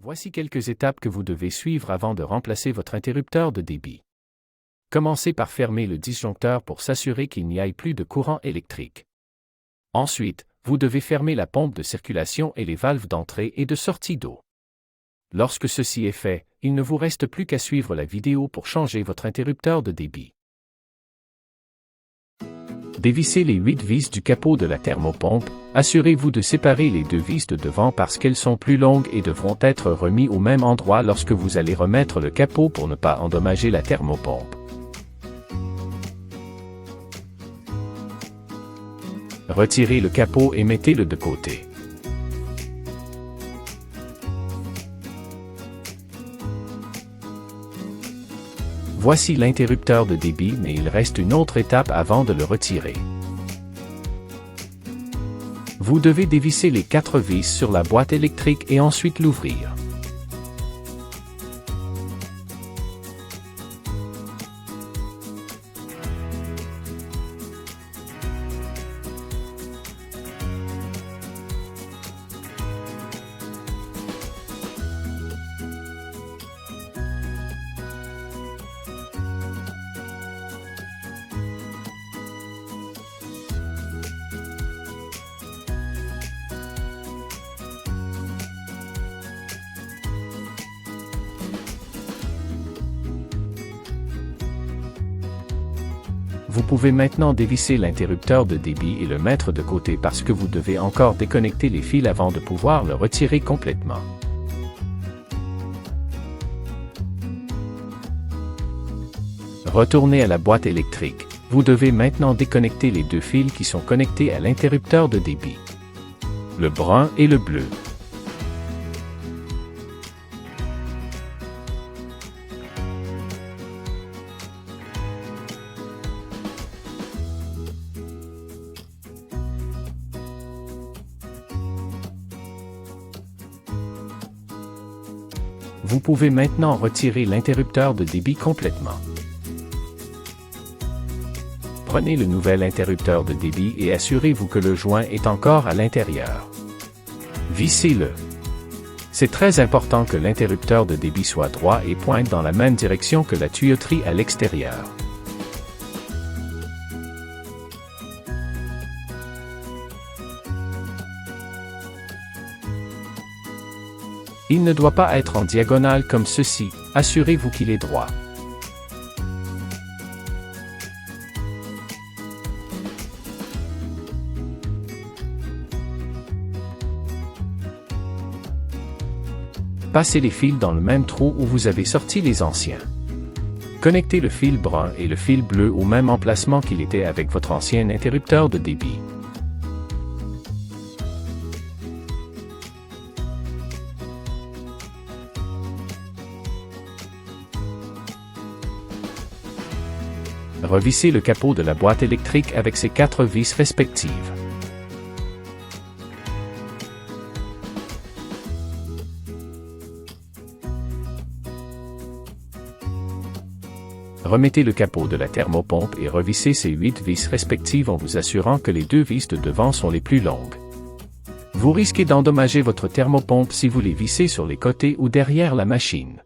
Voici quelques étapes que vous devez suivre avant de remplacer votre interrupteur de débit. Commencez par fermer le disjoncteur pour s'assurer qu'il n'y ait plus de courant électrique. Ensuite, vous devez fermer la pompe de circulation et les valves d'entrée et de sortie d'eau. Lorsque ceci est fait, il ne vous reste plus qu'à suivre la vidéo pour changer votre interrupteur de débit. Dévissez les 8 vis du capot de la thermopompe. Assurez-vous de séparer les 2 vis de devant parce qu'elles sont plus longues et devront être remises au même endroit lorsque vous allez remettre le capot pour ne pas endommager la thermopompe. Retirez le capot et mettez-le de côté. Voici l'interrupteur de débit, mais il reste une autre étape avant de le retirer. Vous devez dévisser les 4 vis sur la boîte électrique et ensuite l'ouvrir. Vous pouvez maintenant dévisser l'interrupteur de débit et le mettre de côté parce que vous devez encore déconnecter les fils avant de pouvoir le retirer complètement. Retournez à la boîte électrique. Vous devez maintenant déconnecter les 2 fils qui sont connectés à l'interrupteur de débit. Le brun et le bleu. Vous pouvez maintenant retirer l'interrupteur de débit complètement. Prenez le nouvel interrupteur de débit et assurez-vous que le joint est encore à l'intérieur. Vissez-le. C'est très important que l'interrupteur de débit soit droit et pointe dans la même direction que la tuyauterie à l'extérieur. Il ne doit pas être en diagonale comme ceci, assurez-vous qu'il est droit. Passez les fils dans le même trou où vous avez sorti les anciens. Connectez le fil brun et le fil bleu au même emplacement qu'il était avec votre ancien interrupteur de débit. Revissez le capot de la boîte électrique avec ses 4 vis respectives. Remettez le capot de la thermopompe et revissez ces 8 vis respectives en vous assurant que les 2 vis de devant sont les plus longues. Vous risquez d'endommager votre thermopompe si vous les vissez sur les côtés ou derrière la machine.